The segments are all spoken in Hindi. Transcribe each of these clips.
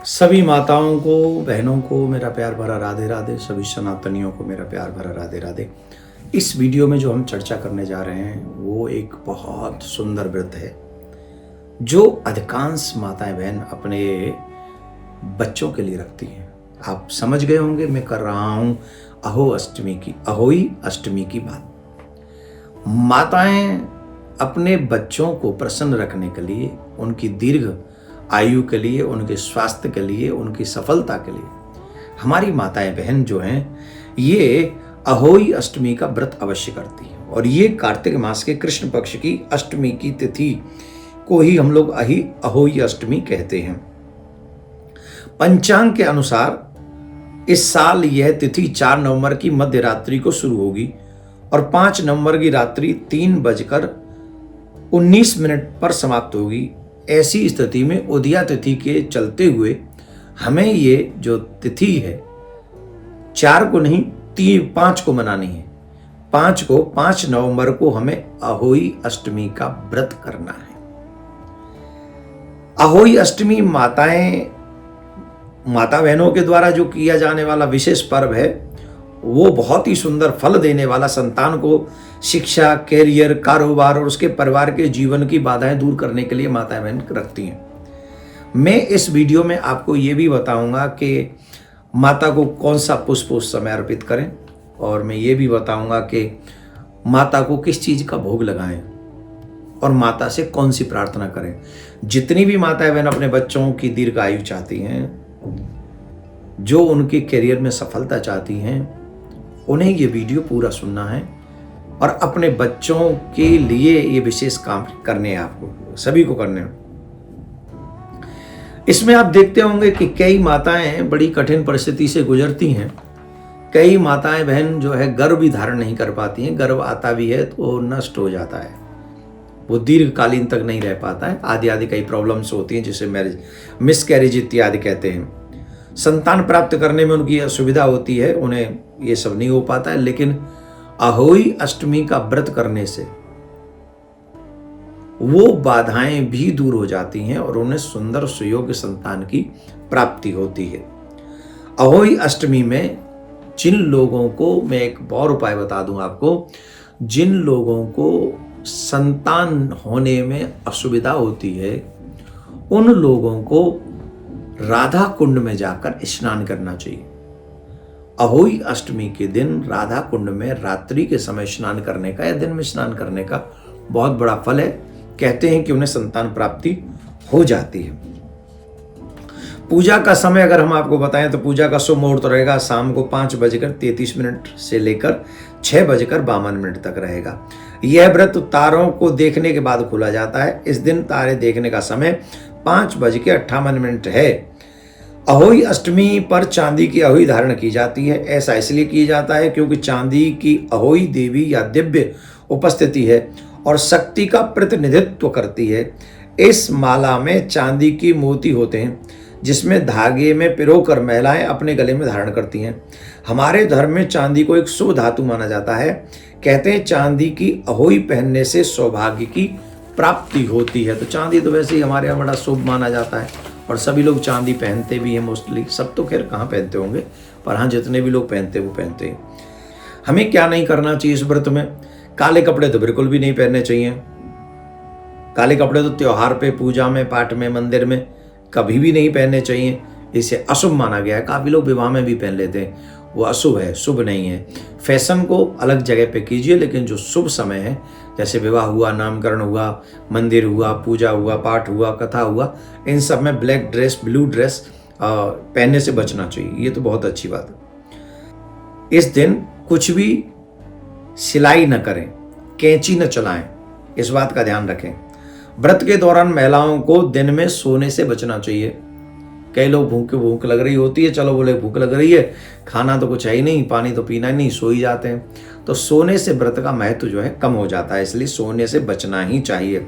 सभी माताओं को, बहनों को मेरा प्यार भरा राधे राधे। सभी सनातनियों को मेरा प्यार भरा राधे राधे। इस वीडियो में जो हम चर्चा करने जा रहे हैं वो एक बहुत सुंदर व्रत है जो अधिकांश माताएं बहन अपने बच्चों के लिए रखती हैं। आप समझ गए होंगे मैं कर रहा हूं अहोई अष्टमी की बात। माताएं अपने बच्चों को प्रसन्न रखने के लिए, उनकी दीर्घ आयु के लिए, उनके स्वास्थ्य के लिए, उनकी सफलता के लिए हमारी माताएं बहन जो हैं ये अहोई अष्टमी का व्रत अवश्य करती हैं। और ये कार्तिक मास के कृष्ण पक्ष की अष्टमी की तिथि को ही हम लोग अहोई अष्टमी कहते हैं। पंचांग के अनुसार इस साल यह तिथि 4 नवंबर की मध्य रात्रि को शुरू होगी और 5 नवंबर की रात्रि 3:19 पर समाप्त होगी। ऐसी स्थिति में उदया तिथि के चलते हुए हमें ये जो तिथि है 4 को नहीं 5 को मनानी है। 5 नवंबर को हमें अहोई अष्टमी का व्रत करना है। अहोई अष्टमी माता बहनों के द्वारा जो किया जाने वाला विशेष पर्व है वो बहुत ही सुंदर फल देने वाला, संतान को शिक्षा, कैरियर, कारोबार और उसके परिवार के जीवन की बाधाएं दूर करने के लिए माताएं बहन रखती हैं। मैं इस वीडियो में आपको ये भी बताऊंगा कि माता को कौन सा पुष्प उस समय अर्पित करें, और मैं ये भी बताऊंगा कि माता को किस चीज़ का भोग लगाएं और माता से कौन सी प्रार्थना करें। जितनी भी माताएं बहन अपने बच्चों की दीर्घ आयु चाहती हैं, जो उनके करियर में सफलता चाहती हैं, उन्हें ये वीडियो पूरा सुनना है और अपने बच्चों के लिए ये विशेष काम करने हैं। आपको सभी को करने हैं। इसमें आप देखते होंगे कि कई माताएं बड़ी कठिन परिस्थिति से गुजरती हैं। कई माताएं बहन जो है गर्भ भी धारण नहीं कर पाती हैं। गर्भ आता भी है तो नष्ट हो जाता है, वो दीर्घकालीन तक नहीं रह पाता है। आदि कई प्रॉब्लम्स होती हैं जिसे मिसकैरेज इत्यादि कहते हैं। संतान प्राप्त करने में उनकी असुविधा होती है, उन्हें ये सब नहीं हो पाता है। लेकिन अहोई अष्टमी का व्रत करने से वो बाधाएं भी दूर हो जाती हैं और उन्हें सुंदर सुयोग्य संतान की प्राप्ति होती है। अहोई अष्टमी में जिन लोगों को, मैं एक और उपाय बता दूं आपको, जिन लोगों को संतान होने में असुविधा होती है उन लोगों को राधा कुंड में जाकर स्नान करना चाहिए। अहोई अष्टमी के दिन राधा कुंड में रात्रि के समय स्नान करने का या दिन में स्नान करने का बहुत बड़ा फल है। कहते हैं कि उन्हें संतान प्राप्ति हो जाती है। पूजा का समय अगर हम आपको बताएं तो पूजा का शुभ मुहूर्त रहेगा शाम को 5:33 से लेकर 6:52 तक रहेगा। यह व्रत तारों को देखने के बाद खोला जाता है। इस दिन तारे देखने का समय 5:58 है। अहोई अष्टमी पर चांदी की अहोई धारण की जाती है। ऐसा इसलिए किया जाता है क्योंकि चांदी की अहोई देवी या दिव्य उपस्थिति है और शक्ति का प्रतिनिधित्व करती है। इस माला में चांदी की मोती होते हैं जिसमें धागे में पिरोकर महिलाएं अपने गले में धारण करती हैं। हमारे धर्म में चांदी को एक शुभ धातु माना जाता है। कहते हैं चांदी की अहोई पहनने से सौभाग्य की प्राप्ति होती है। तो चांदी तो वैसे ही हमारे यहाँ बड़ा शुभ माना जाता है और सभी लोग चांदी पहनते भी हैं मोस्टली। सब तो खैर कहाँ पहनते होंगे, पर हाँ जितने भी लोग पहनते हैं वो पहनते हैं। हमें क्या नहीं करना चाहिए इस व्रत में? काले कपड़े तो बिल्कुल भी नहीं पहनने चाहिए। काले कपड़े तो त्योहार पे, पूजा में, पाठ में, मंदिर में कभी भी नहीं पहनने चाहिए। इसे अशुभ माना गया है। काफ़ी लोग विवाह में भी पहन लेते हैं, वो अशुभ है, शुभ नहीं है। फैशन को अलग जगह पे कीजिए, लेकिन जो शुभ समय है जैसे विवाह हुआ, नामकरण हुआ, मंदिर हुआ, पूजा हुआ, पाठ हुआ, कथा हुआ, इन सब में ब्लैक ड्रेस, ब्लू ड्रेस पहनने से बचना चाहिए। ये तो बहुत अच्छी बात है। इस दिन कुछ भी सिलाई न करें, कैंची न चलाएं, इस बात का ध्यान रखें। व्रत के दौरान महिलाओं को दिन में सोने से बचना चाहिए। कई लोग भूख लग रही होती है, चलो बोले भूख लग रही है, खाना तो कुछ है ही नहीं, पानी तो पीना ही नहीं, सो ही जाते हैं। तो सोने से व्रत का महत्व जो है कम हो जाता है, इसलिए सोने से बचना ही चाहिए।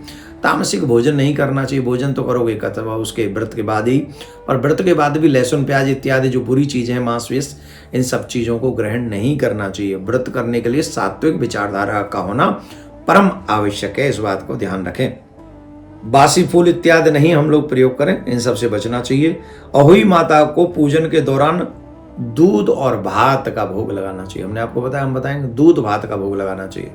तामसिक भोजन नहीं करना चाहिए। भोजन तो करोगे कथवा उसके व्रत के बाद ही, पर व्रत के बाद भी लहसुन, प्याज इत्यादि जो बुरी चीज़ें हैं, मांस वेश, इन सब चीज़ों को ग्रहण नहीं करना चाहिए। व्रत करने के लिए सात्विक विचारधारा का होना परम आवश्यक है, इस बात को ध्यान रखें। बासी फूल इत्यादि नहीं हम लोग प्रयोग करें, इन सब से बचना चाहिए। अहोई माता को पूजन के दौरान दूध और भात का भोग लगाना चाहिए। हमने आपको बताया, हम बताएंगे, दूध भात का भोग लगाना चाहिए।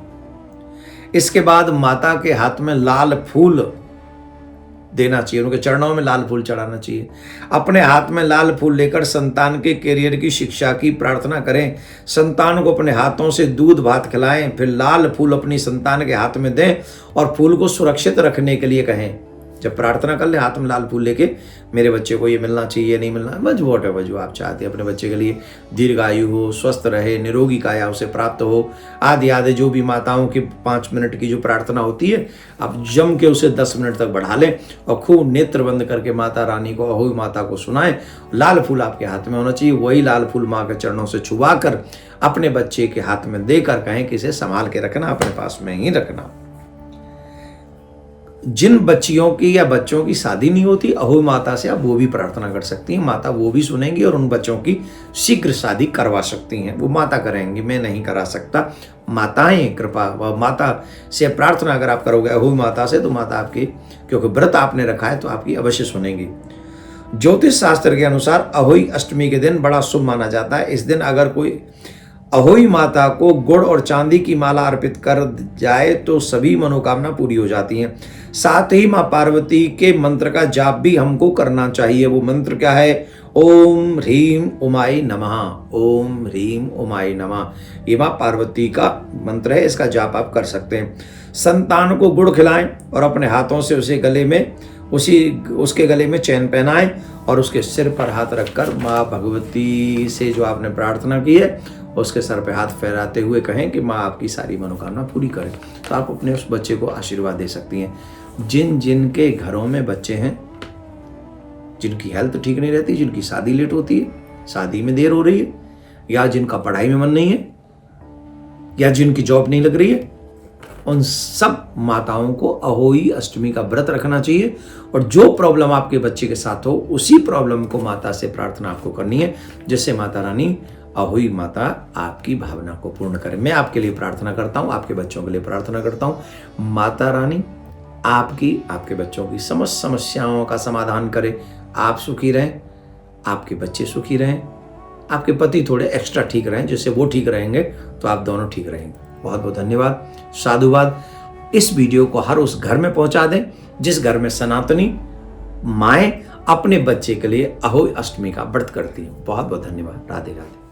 इसके बाद माता के हाथ में लाल फूल देना चाहिए, उनके चरणों में लाल फूल चढ़ाना चाहिए। अपने हाथ में लाल फूल लेकर संतान के करियर की शिक्षा की प्रार्थना करें। संतान को अपने हाथों से दूध भात खिलाएं, फिर लाल फूल अपनी संतान के हाथ में दें और फूल को सुरक्षित रखने के लिए कहें। जब प्रार्थना कर ले हाथ में लाल फूल लेके, मेरे बच्चे को ये मिलना चाहिए, नहीं मिलना, बस वॉट एवर जो आप चाहते हैं अपने बच्चे के लिए, दीर्घायु हो, स्वस्थ रहे, निरोगी काया उसे प्राप्त हो, आदि आदि जो भी माताओं की 5 मिनट की जो प्रार्थना होती है, आप जम के उसे 10 मिनट तक बढ़ा लें और खूब नेत्र बंद करके माता रानी को, अहोई माता को सुनाएं। लाल फूल आपके हाथ में होना चाहिए, वही लाल फूल माँ के चरणों से छुपा कर अपने बच्चे के हाथ में देकर कहें कि इसे संभाल के रखना, अपने पास में ही रखना। जिन बच्चियों की या बच्चों की शादी नहीं होती, अहोई माता से आप वो भी प्रार्थना कर सकती हैं, माता वो भी सुनेंगी और उन बच्चों की शीघ्र शादी करवा सकती हैं। वो माता करेंगी, मैं नहीं करा सकता। माताएं कृपा, वह माता से प्रार्थना अगर आप करोगे अहोई माता से, तो माता आपकी, क्योंकि व्रत आपने रखा है, तो आपकी अवश्य सुनेंगी। ज्योतिष शास्त्र के अनुसार अहोई अष्टमी के दिन बड़ा शुभ माना जाता है। इस दिन अगर कोई अहोई माता को गुड़ और चांदी की माला अर्पित कर जाए तो सभी मनोकामना पूरी हो जाती हैं। साथ ही माँ पार्वती के मंत्र का जाप भी हमको करना चाहिए। वो मंत्र क्या है? ओम ह्रीम उमाई नमः, ओम ह्रीम उमाई नमः। ये माँ पार्वती का मंत्र है, इसका जाप आप कर सकते हैं। संतान को गुड़ खिलाएं और अपने हाथों से उसके गले में चैन पहनाएं और उसके सिर पर हाथ रखकर माँ भगवती से जो आपने प्रार्थना की है उसके सर पे हाथ फहराते हुए कहें कि माँ आपकी सारी मनोकामना पूरी करे। तो आप अपने उस बच्चे को आशीर्वाद दे सकती हैं। जिन जिन के घरों में बच्चे हैं, जिनकी हेल्थ ठीक नहीं रहती, जिनकी शादी लेट होती है, शादी में देर हो रही है, या जिनका पढ़ाई में मन नहीं है, या जिनकी जॉब नहीं लग रही है, उन सब माताओं को अहोई अष्टमी का व्रत रखना चाहिए। और जो प्रॉब्लम आपके बच्चे के साथ हो, उसी प्रॉब्लम को माता से प्रार्थना आपको करनी है, जिससे माता रानी अहोई माता आपकी भावना को पूर्ण करे। मैं आपके लिए प्रार्थना करता हूँ, आपके बच्चों के लिए प्रार्थना करता हूँ। माता रानी आपकी, आपके बच्चों की समस्त समस्याओं का समाधान करे। आप सुखी रहें, आपके बच्चे सुखी रहें, आपके पति थोड़े एक्स्ट्रा ठीक रहें, जिससे वो ठीक रहेंगे तो आप दोनों ठीक रहेंगे। बहुत बहुत धन्यवाद, साधुवाद। इस वीडियो को हर उस घर में पहुंचा दें जिस घर में सनातनी माएँ अपने बच्चे के लिए अहोई अष्टमी का व्रत करती हैं। बहुत बहुत धन्यवाद। राधे राधे।